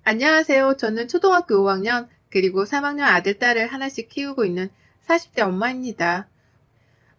안녕하세요. 저는 초등학교 5학년, 그리고 3학년 아들, 딸을 하나씩 키우고 있는 40대 엄마입니다.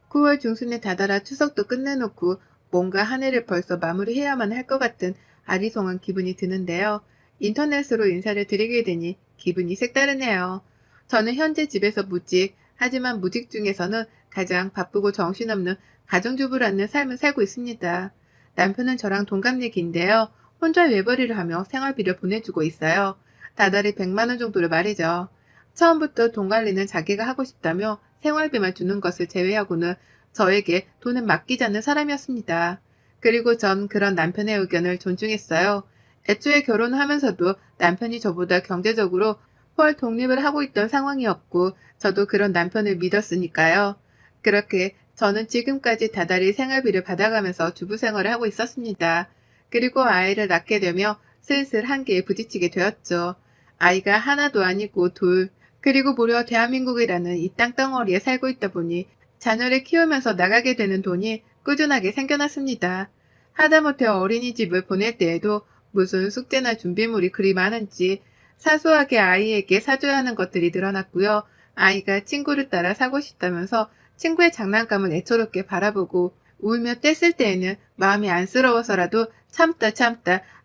9월 중순에 다다라 추석도 끝내놓고 뭔가 한 해를 벌써 마무리해야만 할 것 같은 아리송한 기분이 드는데요. 인터넷으로 인사를 드리게 되니 기분이 색다르네요. 저는 현재 집에서 무직, 하지만 무직 중에서는 가장 바쁘고 정신없는 가정주부라는 삶을 살고 있습니다. 남편은 저랑 동갑내기인데요. 혼자 외벌이를 하며 생활비를 보내주고 있어요. 다달이 100만 원 정도를 말이죠. 처음부터 돈 관리는 자기가 하고 싶다며 생활비만 주는 것을 제외하고는 저에게 돈을 맡기지 않는 사람이었습니다. 그리고 전 그런 남편의 의견을 존중했어요. 애초에 결혼을 하면서도 남편이 저보다 경제적으로 헐 독립을 하고 있던 상황이었고 저도 그런 남편을 믿었으니까요. 그렇게 저는 지금까지 다달이 생활비를 받아가면서 주부 생활을 하고 있었습니다. 그리고 아이를 낳게 되며 슬슬 한계에 부딪히게 되었죠. 아이가 하나도 아니고 둘, 그리고 무려 대한민국이라는 이 땅덩어리에 살고 있다 보니 자녀를 키우면서 나가게 되는 돈이 꾸준하게 생겨났습니다. 하다못해 어린이집을 보낼 때에도 무슨 숙제나 준비물이 그리 많은지 사소하게 아이에게 사줘야 하는 것들이 늘어났고요. 아이가 친구를 따라 사고 싶다면서 친구의 장난감을 애처롭게 바라보고 울며 뗐을 때에는 마음이 안쓰러워서라도 참다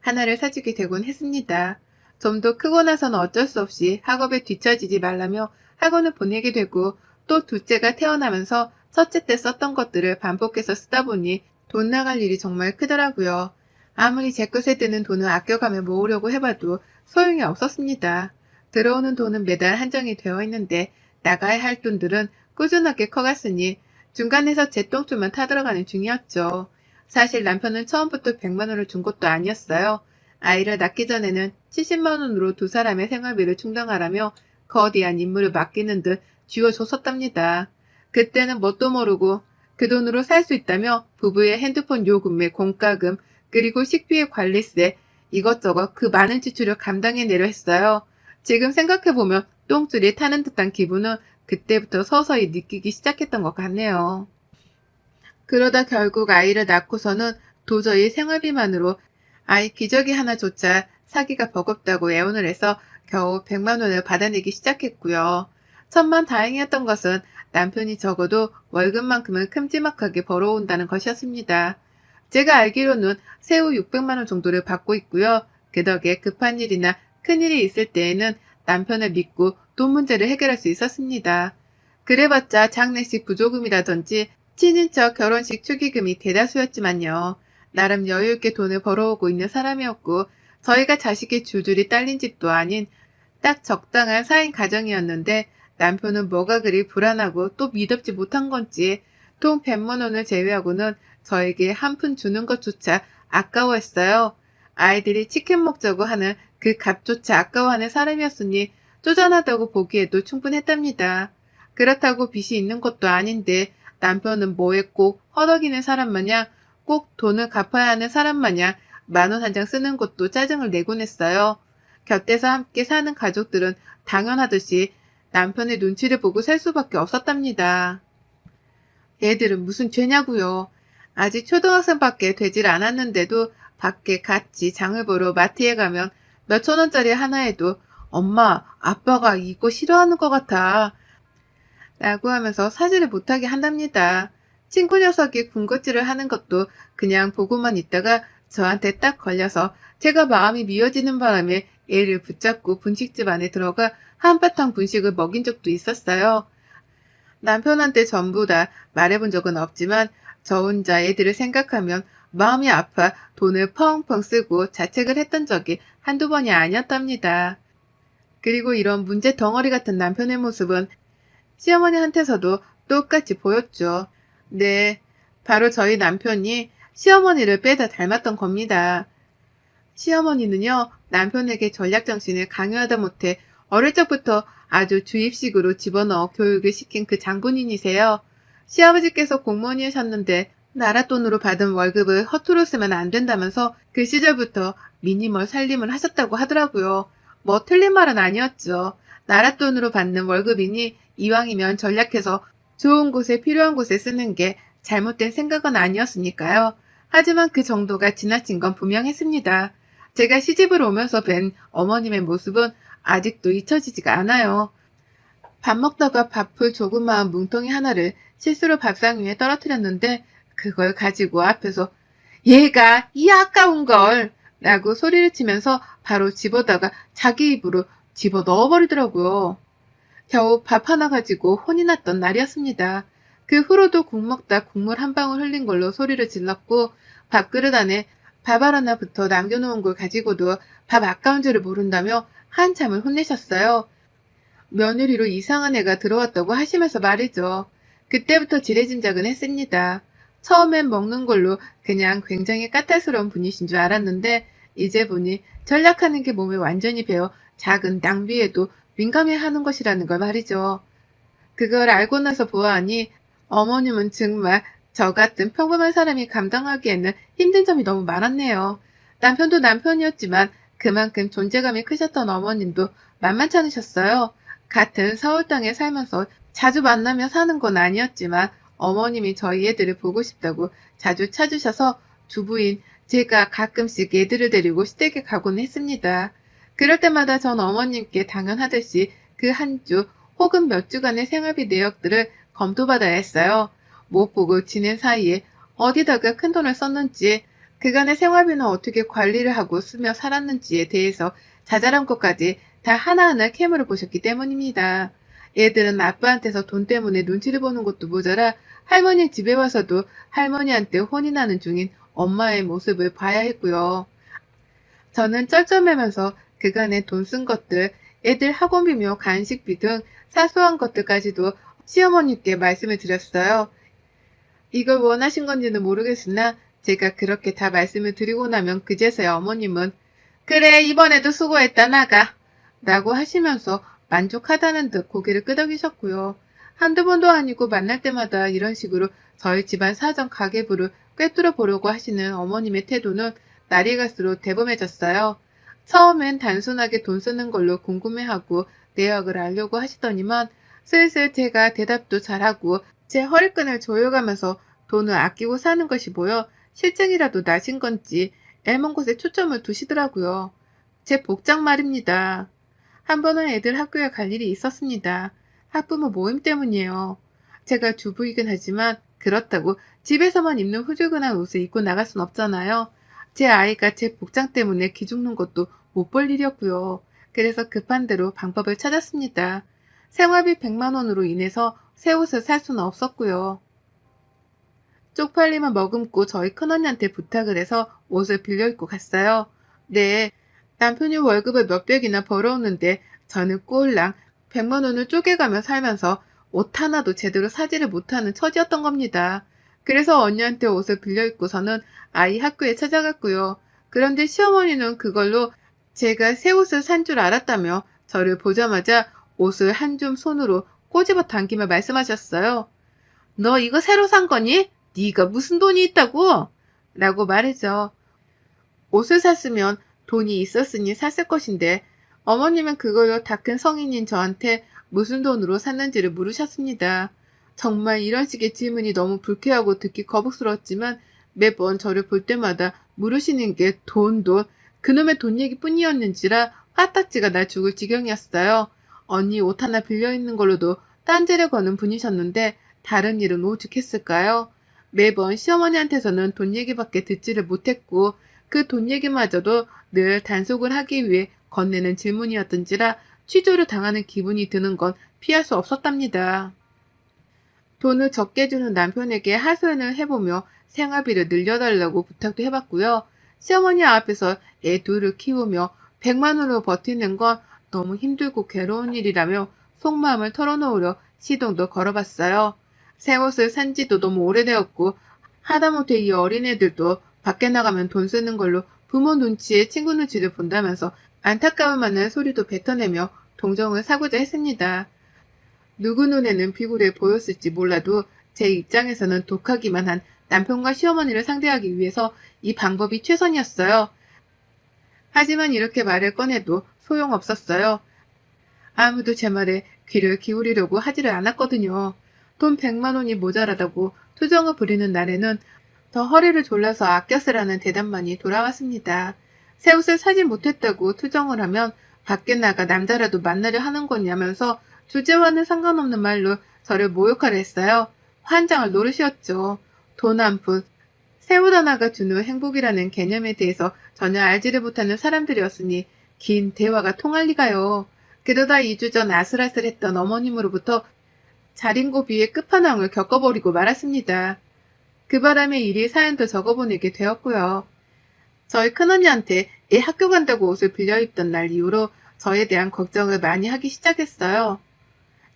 하나를 사주게 되곤 했습니다. 좀 더 크고 나서는 어쩔 수 없이 학업에 뒤처지지 말라며 학원을 보내게 되고 또 둘째가 태어나면서 첫째 때 썼던 것들을 반복해서 쓰다 보니 돈 나갈 일이 정말 크더라고요. 아무리 제 것에 드는 돈을 아껴가며 모으려고 해봐도 소용이 없었습니다. 들어오는 돈은 매달 한정이 되어 있는데 나가야 할 돈들은 꾸준하게 커갔으니 중간에서 제 똥줄만 타들어가는 중이었죠. 사실 남편은 처음부터 100만 원을 준 것도 아니었어요. 아이를 낳기 전에는 70만 원으로 두 사람의 생활비를 충당하라며 거대한 임무를 맡기는 듯 쥐어줬었답니다. 그때는 뭣도 모르고 그 돈으로 살 수 있다며 부부의 핸드폰 요금에 공과금, 그리고 식비의 관리세, 이것저것 그 많은 지출을 감당해내려 했어요. 지금 생각해보면 똥줄이 타는 듯한 기분은 그때부터 서서히 느끼기 시작했던 것 같네요. 그러다 결국 아이를 낳고서는 도저히 생활비만으로 아이 기저귀 하나조차 사기가 버겁다고 애원을 해서 겨우 100만 원을 받아내기 시작했고요. 천만 다행이었던 것은 남편이 적어도 월급만큼은 큼지막하게 벌어온다는 것이었습니다. 제가 알기로는 세후 600만 원 정도를 받고 있고요. 그 덕에 급한 일이나 큰일이 있을 때에는 남편을 믿고 돈 문제를 해결할 수 있었습니다. 그래봤자 장례식 부조금이라든지 친인척 결혼식 축의금이 대다수였지만요. 나름 여유있게 돈을 벌어오고 있는 사람이었고 저희가 자식이 줄줄이 딸린 집도 아닌 딱 적당한 4인 가정이었는데 남편은 뭐가 그리 불안하고 또 미덥지 못한 건지 돈 100만 원을 제외하고는 저에게 한 푼 주는 것조차 아까워했어요. 아이들이 치킨 먹자고 하는 그 값조차 아까워하는 사람이었으니 쪼잔하다고 보기에도 충분했답니다. 그렇다고 빚이 있는 것도 아닌데 남편은 뭐에 꼭 허덕이는 사람 마냥 꼭 돈을 갚아야 하는 사람 마냥 10,000원 한 장 쓰는 것도 짜증을 내곤 했어요. 곁에서 함께 사는 가족들은 당연하듯이 남편의 눈치를 보고 살 수밖에 없었답니다. 애들은 무슨 죄냐고요. 아직 초등학생밖에 되질 않았는데도 밖에 같이 장을 보러 마트에 가면 몇천 원짜리 하나에도 엄마, 아빠가 이거 싫어하는 것 같아 라고 하면서 사지를 못하게 한답니다. 친구 녀석이 군것질을 하는 것도 그냥 보고만 있다가 저한테 딱 걸려서 제가 마음이 미어지는 바람에 애를 붙잡고 분식집 안에 들어가 한바탕 분식을 먹인 적도 있었어요. 남편한테 전부 다 말해본 적은 없지만 저 혼자 애들을 생각하면 마음이 아파 돈을 펑펑 쓰고 자책을 했던 적이 한두 번이 아니었답니다. 그리고 이런 문제 덩어리 같은 남편의 모습은 시어머니한테서도 똑같이 보였죠. 네, 바로 저희 남편이 시어머니를 빼다 닮았던 겁니다. 시어머니는요, 남편에게 전략정신을 강요하다 못해 어릴 적부터 아주 주입식으로 집어넣어 교육을 시킨 그 장본인이세요. 시아버지께서 공무원이셨는데 나라 돈으로 받은 월급을 허투루 쓰면 안 된다면서 그 시절부터 미니멀 살림을 하셨다고 하더라고요. 뭐 틀린 말은 아니었죠. 나라 돈으로 받는 월급이니 이왕이면 전략해서 좋은 곳에 필요한 곳에 쓰는 게 잘못된 생각은 아니었으니까요. 하지만 그 정도가 지나친 건 분명했습니다. 제가 시집을 오면서 뵌 어머님의 모습은 아직도 잊혀지지가 않아요. 밥 먹다가 밥풀 조그마한 뭉텅이 하나를 실수로 밥상 위에 떨어뜨렸는데 그걸 가지고 앞에서 얘가 이 아까운 걸 라고 소리를 치면서 바로 집어다가 자기 입으로 집어 넣어버리더라고요. 겨우 밥 하나 가지고 혼이 났던 날이었습니다. 그 후로도 국 먹다 국물 한 방울 흘린 걸로 소리를 질렀고 밥그릇 안에 밥알 하나부터 남겨놓은 걸 가지고도 밥 아까운 줄을 모른다며 한참을 혼내셨어요. 며느리로 이상한 애가 들어왔다고 하시면서 말이죠. 그때부터 지레짐작은 했습니다. 처음엔 먹는 걸로 그냥 굉장히 까탈스러운 분이신 줄 알았는데 이제 보니 전략하는 게 몸에 완전히 배어 작은 낭비에도 민감해하는 것이라는 걸 말이죠. 그걸 알고 나서 보아하니 어머님은 정말 저 같은 평범한 사람이 감당하기에는 힘든 점이 너무 많았네요. 남편도 남편이었지만 그만큼 존재감이 크셨던 어머님도 만만치 않으셨어요. 같은 서울 땅에 살면서 자주 만나며 사는 건 아니었지만 어머님이 저희 애들을 보고 싶다고 자주 찾으셔서 주부인 제가 가끔씩 애들을 데리고 시댁에 가곤 했습니다. 그럴 때마다 전 어머님께 당연하듯이 그 한 주 혹은 몇 주간의 생활비 내역들을 검토받아야 했어요. 못 보고 지낸 사이에 어디다가 큰돈을 썼는지, 그간의 생활비는 어떻게 관리를 하고 쓰며 살았는지에 대해서 자잘한 것까지 다 하나하나 캐물어 보셨기 때문입니다. 얘들은 아빠한테서 돈 때문에 눈치를 보는 것도 모자라 할머니 집에 와서도 할머니한테 혼이 나는 중인 엄마의 모습을 봐야 했고요. 저는 쩔쩔매면서 그간에 돈 쓴 것들, 애들 학원비며 간식비 등 사소한 것들까지도 시어머니께 말씀을 드렸어요. 이걸 원하신 건지는 모르겠으나 제가 그렇게 다 말씀을 드리고 나면 그제서야 어머님은 그래 이번에도 수고했다 나가 라고 하시면서 만족하다는 듯 고개를 끄덕이셨고요. 한두 번도 아니고 만날 때마다 이런 식으로 저희 집안 사정 가계부를 꿰뚫어 보려고 하시는 어머님의 태도는 날이 갈수록 대범해졌어요. 처음엔 단순하게 돈 쓰는 걸로 궁금해하고 내역을 알려고 하시더니만 슬슬 제가 대답도 잘하고 제 허리끈을 조여가면서 돈을 아끼고 사는 것이 보여 실증이라도 나신 건지 애먼 곳에 초점을 두시더라고요. 제 복장 말입니다. 한 번은 애들 학교에 갈 일이 있었습니다. 학부모 모임 때문이에요. 제가 주부이긴 하지만 그렇다고 집에서만 입는 후줄근한 옷을 입고 나갈 순 없잖아요. 제 아이가 제 복장 때문에 기죽는 것도 못 볼 일이었고요. 그래서 급한 대로 방법을 찾았습니다. 생활비 100만 원으로 인해서 새 옷을 살 수는 없었고요. 쪽팔림을 머금고 저희 큰언니한테 부탁을 해서 옷을 빌려 입고 갔어요. 네, 남편이 월급을 몇백이나 벌어오는데 저는 꼴랑 100만 원을 쪼개가며 살면서 옷 하나도 제대로 사지를 못하는 처지였던 겁니다. 그래서 언니한테 옷을 빌려 입고서는 아이 학교에 찾아갔고요. 그런데 시어머니는 그걸로 제가 새 옷을 산 줄 알았다며 저를 보자마자 옷을 한 줌 손으로 꼬집어 당기며 말씀하셨어요. 너 이거 새로 산 거니? 네가 무슨 돈이 있다고? 라고 말했죠. 옷을 샀으면 돈이 있었으니 샀을 것인데 어머님은 그걸로 다 큰 성인인 저한테 무슨 돈으로 샀는지를 물으셨습니다. 정말 이런 식의 질문이 너무 불쾌하고 듣기 거북스러웠지만 매번 저를 볼 때마다 물으시는 게 돈, 그놈의 돈 얘기뿐이었는지라 화딱지가 날 죽을 지경이었어요. 언니 옷 하나 빌려 있는 걸로도 딴지를 거는 분이셨는데 다른 일은 오죽했을까요? 매번 시어머니한테서는 돈 얘기밖에 듣지를 못했고 그 돈 얘기마저도 늘 단속을 하기 위해 건네는 질문이었던지라 취조를 당하는 기분이 드는 건 피할 수 없었답니다. 돈을 적게 주는 남편에게 하소연을 해보며 생활비를 늘려달라고 부탁도 해봤고요. 시어머니 앞에서 애 둘을 키우며 100만 원으로 버티는 건 너무 힘들고 괴로운 일이라며 속마음을 털어놓으려 시동도 걸어봤어요. 새 옷을 산 지도 너무 오래되었고 하다못해 이 어린애들도 밖에 나가면 돈 쓰는 걸로 부모 눈치에 친구 눈치를 본다면서 안타까운 많은 소리도 뱉어내며 동정을 사고자 했습니다. 누구 눈에는 비굴해 보였을지 몰라도 제 입장에서는 독하기만 한 남편과 시어머니를 상대하기 위해서 이 방법이 최선이었어요. 하지만 이렇게 말을 꺼내도 소용없었어요. 아무도 제 말에 귀를 기울이려고 하지를 않았거든요. 돈 100만 원이 모자라다고 투정을 부리는 날에는 더 허리를 졸라서 아껴 쓰라는 대답만이 돌아왔습니다. 새 옷을 사지 못했다고 투정을 하면 밖에 나가 남자라도 만나려 하는 거냐면서 주제와는 상관없는 말로 저를 모욕하려 했어요. 환장을 노릇이었죠. 돈 한 푼, 새 옷 하나가 주는 행복이라는 개념에 대해서 전혀 알지를 못하는 사람들이었으니 긴 대화가 통할 리가요. 그러다 2주 전 아슬아슬했던 어머님으로부터 자린고비의 끝판왕을 겪어버리고 말았습니다. 그 바람에 일이 사연도 적어보내게 되었고요. 저희 큰언니한테 얘 학교 간다고 옷을 빌려 입던 날 이후로 저에 대한 걱정을 많이 하기 시작했어요.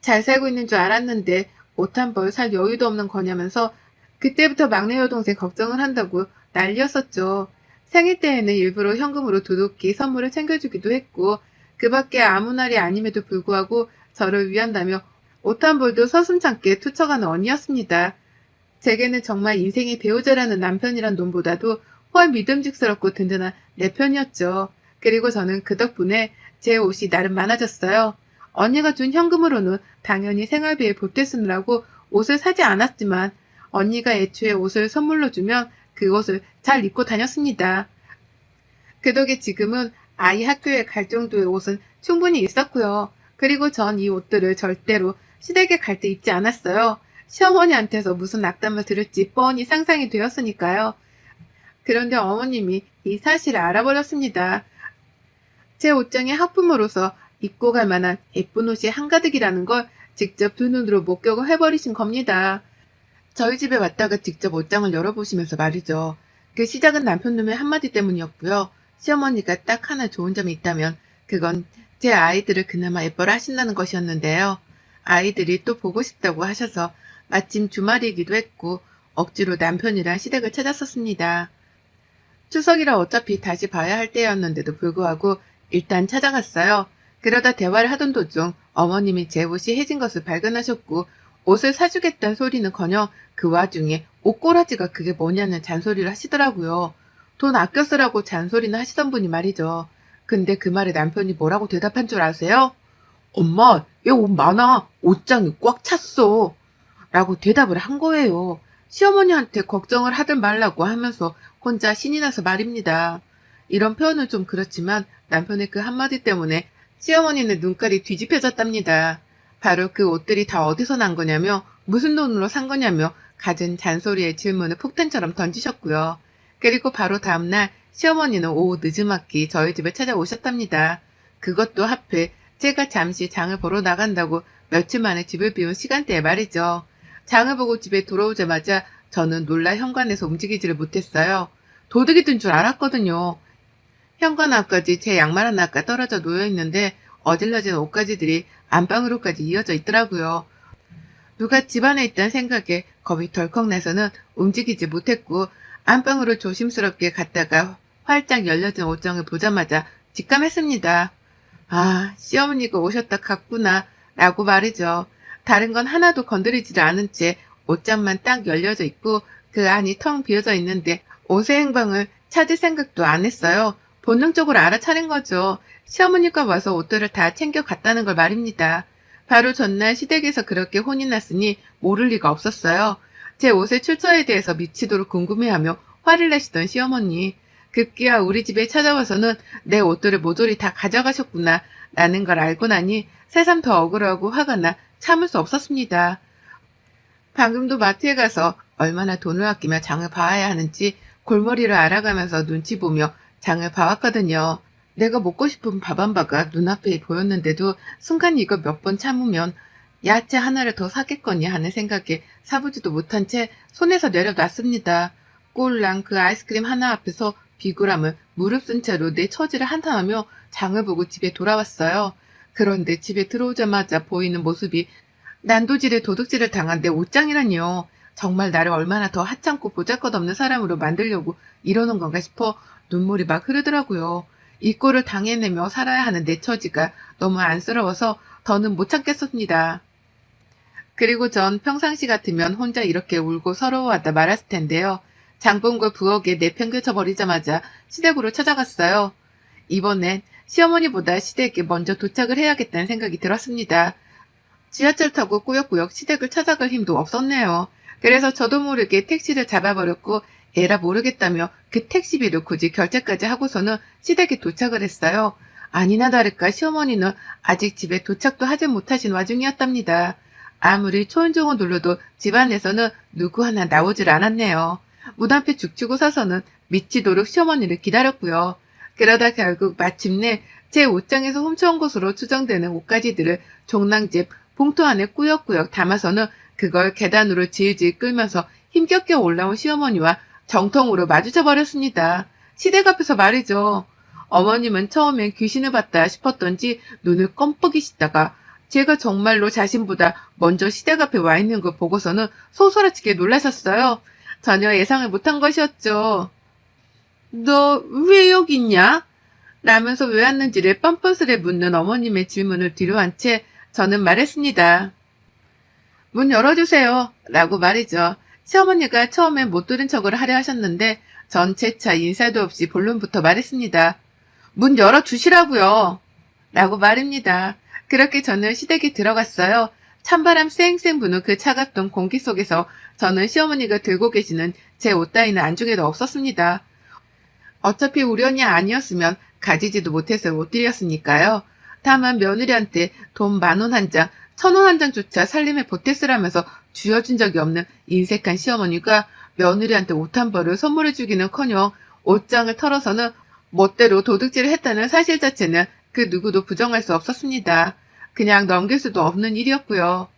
잘 살고 있는 줄 알았는데 옷 한 벌 살 여유도 없는 거냐면서 그때부터 막내 여동생 걱정을 한다고 난리였었죠. 생일 때에는 일부러 현금으로 두둑히 선물을 챙겨주기도 했고 그 밖에 아무 날이 아님에도 불구하고 저를 위한다며 옷 한 벌도 서슴찮게 투척하는 언니였습니다. 제게는 정말 인생의 배우자라는 남편이란 놈보다도 훨 믿음직스럽고 든든한 내 편이었죠. 그리고 저는 그 덕분에 제 옷이 나름 많아졌어요. 언니가 준 현금으로는 당연히 생활비에 보태 쓰느라고 옷을 사지 않았지만 언니가 애초에 옷을 선물로 주면 그 옷을 잘 입고 다녔습니다. 그 덕에 지금은 아이 학교에 갈 정도의 옷은 충분히 있었고요. 그리고 전 이 옷들을 절대로 시댁에 갈 때 입지 않았어요. 시어머니한테서 무슨 악담을 들을지 뻔히 상상이 되었으니까요. 그런데 어머님이 이 사실을 알아버렸습니다. 제 옷장의 하품으로서 입고 갈 만한 예쁜 옷이 한가득이라는 걸 직접 두 눈으로 목격을 해버리신 겁니다. 저희 집에 왔다가 직접 옷장을 열어보시면서 말이죠. 그 시작은 남편놈의 한마디 때문이었고요. 시어머니가 딱 하나 좋은 점이 있다면 그건 제 아이들을 그나마 예뻐라 하신다는 것이었는데요. 아이들이 또 보고 싶다고 하셔서 마침 주말이기도 했고 억지로 남편이랑 시댁을 찾았었습니다. 추석이라 어차피 다시 봐야 할 때였는데도 불구하고 일단 찾아갔어요. 그러다 대화를 하던 도중 어머님이 제 옷이 해진 것을 발견하셨고 옷을 사주겠다는 소리는커녕 그 와중에 옷꼬라지가 그게 뭐냐는 잔소리를 하시더라고요. 돈 아껴 쓰라고 잔소리는 하시던 분이 말이죠. 근데 그 말에 남편이 뭐라고 대답한 줄 아세요? 엄마, 얘 옷 많아. 옷장이 꽉 찼어. 라고 대답을 한 거예요. 시어머니한테 걱정을 하든 말라고 하면서 혼자 신이 나서 말입니다. 이런 표현은 좀 그렇지만 남편의 그 한마디 때문에 시어머니는 눈깔이 뒤집혀졌답니다. 바로 그 옷들이 다 어디서 난 거냐며 무슨 돈으로 산 거냐며 갖은 잔소리의 질문을 폭탄처럼 던지셨고요. 그리고 바로 다음날 시어머니는 오후 늦지막히 저희 집에 찾아오셨답니다. 그것도 하필 제가 잠시 장을 보러 나간다고 며칠 만에 집을 비운 시간대에 말이죠. 장을 보고 집에 돌아오자마자 저는 놀라 현관에서 움직이지를 못했어요. 도둑이 든 줄 알았거든요. 현관 앞까지 제 양말 하나가 떨어져 놓여있는데 어질러진 옷가지들이 안방으로까지 이어져 있더라고요. 누가 집안에 있다는 생각에 겁이 덜컥 나서는 움직이지 못했고 안방으로 조심스럽게 갔다가 활짝 열려진 옷장을 보자마자 직감했습니다. 아, 시어머니가 오셨다 갔구나 라고 말이죠. 다른 건 하나도 건드리지를 않은 채 옷장만 딱 열려져 있고 그 안이 텅 비어져 있는데 옷의 행방을 찾을 생각도 안 했어요. 본능적으로 알아차린 거죠. 시어머니가 와서 옷들을 다 챙겨갔다는 걸 말입니다. 바로 전날 시댁에서 그렇게 혼이 났으니 모를 리가 없었어요. 제 옷의 출처에 대해서 미치도록 궁금해하며 화를 내시던 시어머니. 급기야 우리 집에 찾아와서는 내 옷들을 모조리 다 가져가셨구나 라는 걸 알고 나니 새삼 더 억울하고 화가 나 참을 수 없었습니다. 방금도 마트에 가서 얼마나 돈을 아끼며 장을 봐야 하는지 골머리를 알아가면서 눈치 보며 장을 봐왔거든요. 내가 먹고 싶은 밥 한 바가 눈앞에 보였는데도 순간 이거 몇 번 참으면 야채 하나를 더 사겠거니 하는 생각에 사보지도 못한 채 손에서 내려놨습니다. 꼴랑 그 아이스크림 하나 앞에서 비굴함을 무릅쓴 채로 내 처지를 한탄하며 장을 보고 집에 돌아왔어요. 그런데 집에 들어오자마자 보이는 모습이 난도질에 도둑질을 당한 내 옷장이라니요. 정말 나를 얼마나 더 하찮고 보잘것없는 사람으로 만들려고 이러는 건가 싶어 눈물이 막 흐르더라고요. 이 꼴을 당해내며 살아야 하는 내 처지가 너무 안쓰러워서 더는 못 참겠습니다. 그리고 전 평상시 같으면 혼자 이렇게 울고 서러워하다 말았을 텐데요. 장본걸 부엌에 내팽개쳐 버리자마자 시댁으로 찾아갔어요. 이번엔 시어머니보다 시댁에 먼저 도착을 해야겠다는 생각이 들었습니다. 지하철 타고 꾸역꾸역 시댁을 찾아갈 힘도 없었네요. 그래서 저도 모르게 택시를 잡아버렸고 에라 모르겠다며 그 택시비를 굳이 결제까지 하고서는 시댁에 도착을 했어요. 아니나 다를까 시어머니는 아직 집에 도착도 하지 못하신 와중이었답니다. 아무리 초인종을 눌러도 집안에서는 누구 하나 나오질 않았네요. 문 앞에 죽치고 서서는 미치도록 시어머니를 기다렸고요. 그러다 결국 마침내 제 옷장에서 훔쳐온 것으로 추정되는 옷가지들을 종량집 봉투 안에 꾸역꾸역 담아서는 그걸 계단으로 질질 끌면서 힘겹게 올라온 시어머니와 정통으로 마주쳐 버렸습니다. 시댁 앞에서 말이죠. 어머님은 처음엔 귀신을 봤다 싶었던지 눈을 껌뻑이시다가 제가 정말로 자신보다 먼저 시댁 앞에 와 있는 걸 보고서는 소스라치게 놀라셨어요. 전혀 예상을 못한 것이었죠. 너 왜 여기 있냐? 라면서 왜 왔는지를 뻔뻔스레 묻는 어머님의 질문을 뒤로한 채 저는 말했습니다. 문 열어주세요. 라고 말이죠. 시어머니가 처음엔 못 들은 척을 하려 하셨는데 전 재차 인사도 없이 본론부터 말했습니다. 문 열어주시라고요. 라고 말입니다. 그렇게 저는 시댁에 들어갔어요. 찬바람 쌩쌩 부는 그 차갑던 공기 속에서 저는 시어머니가 들고 계시는 제 옷 따위는 안중에도 없었습니다. 어차피 우리 언니 아니었으면 가지지도 못해서 옷들이었으니까요. 다만 며느리한테 돈 10,000원 한 장, 1,000원 한 장조차 살림에 보태쓰라면서 쥐어준 적이 없는 인색한 시어머니가 며느리한테 옷 한 벌을 선물해주기는커녕 옷장을 털어서는 멋대로 도둑질을 했다는 사실 자체는 그 누구도 부정할 수 없었습니다. 그냥 넘길 수도 없는 일이었고요.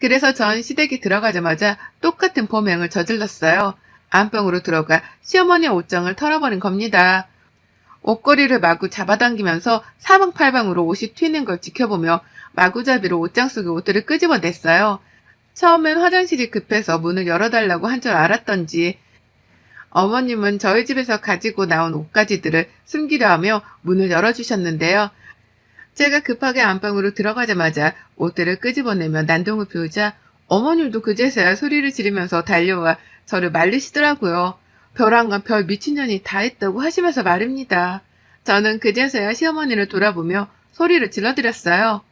그래서 전 시댁에 들어가자마자 똑같은 범행을 저질렀어요. 안방으로 들어가 시어머니의 옷장을 털어버린 겁니다. 옷걸이를 마구 잡아당기면서 사방팔방으로 옷이 튀는 걸 지켜보며 마구잡이로 옷장 속의 옷들을 끄집어냈어요. 처음엔 화장실이 급해서 문을 열어달라고 한 줄 알았던지 어머님은 저희 집에서 가지고 나온 옷가지들을 숨기려 하며 문을 열어주셨는데요. 제가 급하게 안방으로 들어가자마자 옷들을 끄집어내며 난동을 피우자 어머님도 그제서야 소리를 지르면서 달려와 저를 말리시더라고요. 벼랑간 별 미친년이 다 했다고 하시면서 말입니다. 저는 그제서야 시어머니를 돌아보며 소리를 질러드렸어요.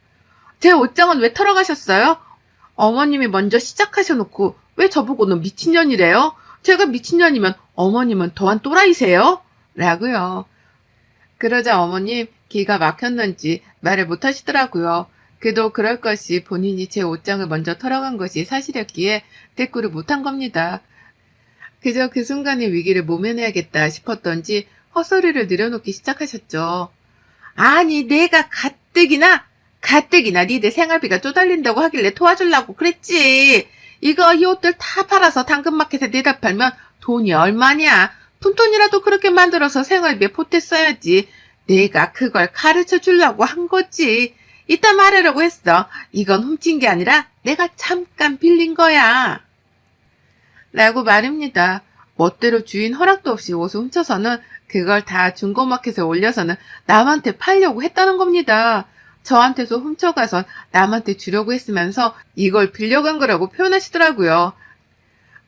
제 옷장은 왜 털어가셨어요? 어머님이 먼저 시작하셔놓고 왜 저보고는 미친년이래요? 제가 미친년이면 어머님은 더한 또라이세요? 라고요. 그러자 어머님 기가 막혔는지 말을 못하시더라고요. 그도 그럴 것이 본인이 제 옷장을 먼저 털어간 것이 사실이었기에 대꾸를 못한 겁니다. 그저 그 순간의 위기를 모면해야겠다 싶었던지 헛소리를 늘여놓기 시작하셨죠. 아니 내가 가뜩이나 니들 생활비가 쪼달린다고 하길래 도와주려고 그랬지. 이 옷들 다 팔아서 당근마켓에 내다 팔면 돈이 얼마냐. 푼돈이라도 그렇게 만들어서 생활비에 보탰어야지. 내가 그걸 가르쳐 주려고 한 거지. 이따 말하려고 했어. 이건 훔친 게 아니라 내가 잠깐 빌린 거야. 라고 말입니다. 멋대로 주인 허락도 없이 옷을 훔쳐서는 그걸 다 중고마켓에 올려서는 남한테 팔려고 했다는 겁니다. 저한테서 훔쳐가선 남한테 주려고 했으면서 이걸 빌려간 거라고 표현하시더라고요.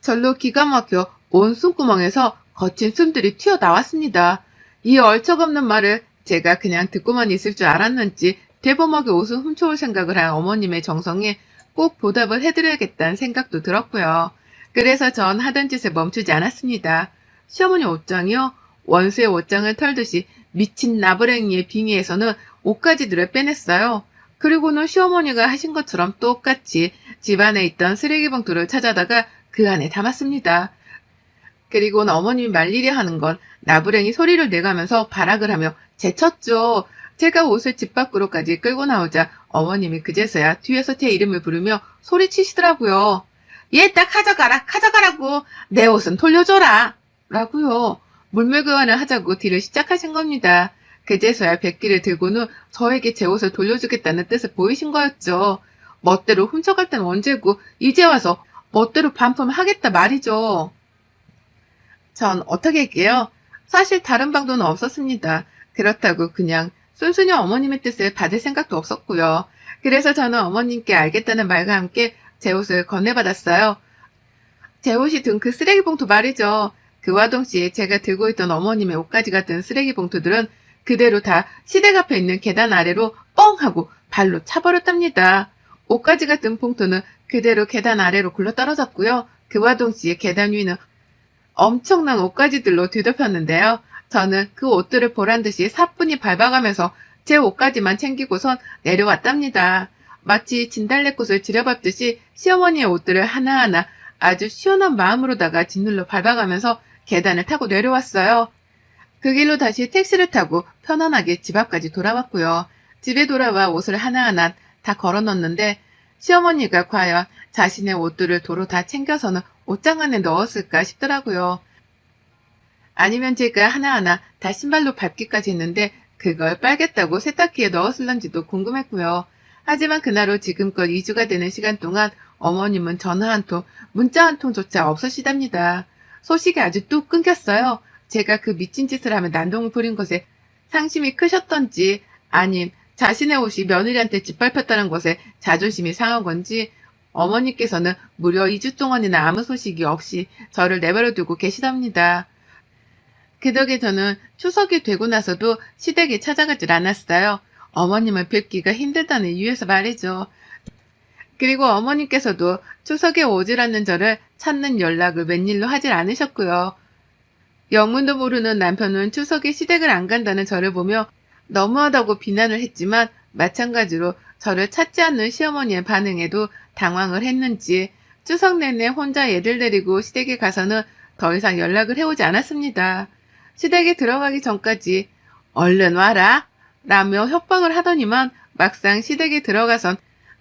절로 기가 막혀 온 숨구멍에서 거친 숨들이 튀어나왔습니다. 이 얼척없는 말을 제가 그냥 듣고만 있을 줄 알았는지 대범하게 옷을 훔쳐올 생각을 한 어머님의 정성에 꼭 보답을 해드려야겠다는 생각도 들었고요. 그래서 전 하던 짓에 멈추지 않았습니다. 시어머니 옷장이요? 원수의 옷장을 털듯이 미친 나부랭이의 빙의에서는 옷가지들을 빼냈어요. 그리고는 시어머니가 하신 것처럼 똑같이 집안에 있던 쓰레기 봉투를 찾아다가 그 안에 담았습니다. 그리고는 어머님이 말리려 하는 건 나부랭이 소리를 내가면서 발악을 하며 제쳤죠. 제가 옷을 집 밖으로까지 끌고 나오자 어머님이 그제서야 뒤에서 제 이름을 부르며 소리치시더라고요. 얘 딱 가져가라고. 내 옷은 돌려줘라. 라고요. 물물교환을 하자고 딜을 시작하신 겁니다. 그제서야 백기를 들고는 저에게 제 옷을 돌려주겠다는 뜻을 보이신 거였죠. 멋대로 훔쳐갈 땐 언제고 이제 와서 멋대로 반품하겠다 말이죠. 전 어떻게 할게요? 사실 다른 방도는 없었습니다. 그렇다고 그냥 순순히 어머님의 뜻을 받을 생각도 없었고요. 그래서 저는 어머님께 알겠다는 말과 함께 제 옷을 건네받았어요. 제 옷이 든 그 쓰레기 봉투 말이죠. 그와 동시에 제가 들고 있던 어머님의 옷가지 같은 쓰레기 봉투들은 그대로 다 시댁 앞에 있는 계단 아래로 뻥 하고 발로 차버렸답니다. 옷가지 같은 봉투는 그대로 계단 아래로 굴러떨어졌고요. 그와 동시에 계단 위는 엄청난 옷가지들로 뒤덮였는데요. 저는 그 옷들을 보란 듯이 사뿐히 밟아가면서 제 옷까지만 챙기고선 내려왔답니다. 마치 진달래꽃을 지려밟듯이 시어머니의 옷들을 하나하나 아주 시원한 마음으로다가 짓눌러 밟아가면서 계단을 타고 내려왔어요. 그 길로 다시 택시를 타고 편안하게 집 앞까지 돌아왔고요. 집에 돌아와 옷을 하나하나 다 걸어 넣었는데 시어머니가 과연 자신의 옷들을 도로 다 챙겨서는 옷장 안에 넣었을까 싶더라고요. 아니면 제가 하나하나 다 신발로 밟기까지 했는데 그걸 빨겠다고 세탁기에 넣었을런지도 궁금했고요. 하지만 그날 후 지금껏 2주가 되는 시간 동안 어머님은 전화 한 통, 문자 한 통조차 없으시답니다. 소식이 아주 뚝 끊겼어요. 제가 그 미친 짓을 하며 난동을 부린 것에 상심이 크셨던지 아님 자신의 옷이 며느리한테 짓밟혔다는 것에 자존심이 상한 건지 어머니께서는 무려 2주 동안이나 아무 소식이 없이 저를 내버려 두고 계시답니다. 그 덕에 저는 추석이 되고 나서도 시댁에 찾아가질 않았어요. 어머님을 뵙기가 힘들다는 이유에서 말이죠. 그리고 어머님께서도 추석에 오질 않는 저를 찾는 연락을 웬일로 하질 않으셨고요. 영문도 모르는 남편은 추석에 시댁을 안 간다는 저를 보며 너무하다고 비난을 했지만 마찬가지로 저를 찾지 않는 시어머니의 반응에도 당황을 했는지 추석 내내 혼자 애들 데리고 시댁에 가서는 더 이상 연락을 해오지 않았습니다. 시댁에 들어가기 전까지 얼른 와라 라며 협박을 하더니만 막상 시댁에 들어가선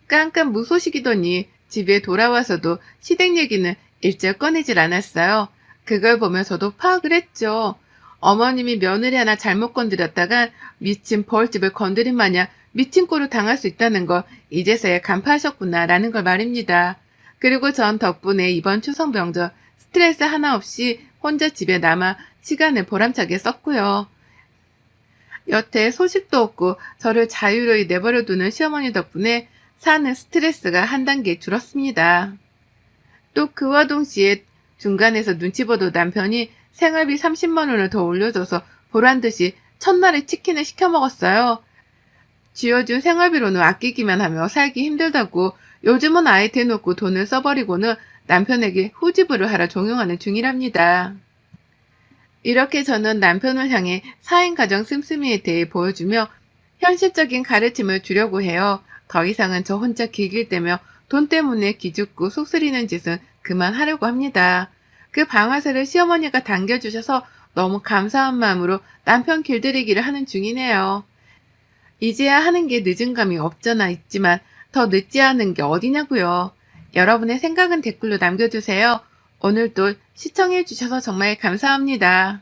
깜깜 무소식이더니 집에 돌아와서도 시댁 얘기는 일절 꺼내질 않았어요. 그걸 보면서도 파악을 했죠. 어머님이 며느리 하나 잘못 건드렸다가 미친 벌집을 건드린 마냥 미친 꼴을 당할 수 있다는 걸 이제서야 간파하셨구나라는 걸 말입니다. 그리고 전 덕분에 이번 추석 명절 스트레스 하나 없이 혼자 집에 남아 시간을 보람차게 썼고요. 여태 소식도 없고 저를 자유로이 내버려두는 시어머니 덕분에 사는 스트레스가 한 단계 줄었습니다. 또 그와 동시에 중간에서 눈치 보던 남편이 생활비 30만 원을 더 올려줘서 보란듯이 첫날에 치킨을 시켜 먹었어요. 쥐어준 생활비로는 아끼기만 하며 살기 힘들다고 요즘은 아예 대놓고 돈을 써버리고는 남편에게 후지부를 하라 종용하는 중이랍니다. 이렇게 저는 남편을 향해 4인 가정 씀씀이에 대해 보여주며 현실적인 가르침을 주려고 해요. 더 이상은 저 혼자 기길대며 돈 때문에 기죽고 속쓰리는 짓은 그만하려고 합니다. 그 방아쇠를 시어머니가 당겨주셔서 너무 감사한 마음으로 남편 길들이기를 하는 중이네요. 이제야 하는 게 늦은 감이 없잖아 있지만 더 늦지 않은 게 어디냐고요. 여러분의 생각은 댓글로 남겨주세요. 오늘도 시청해주셔서 정말 감사합니다.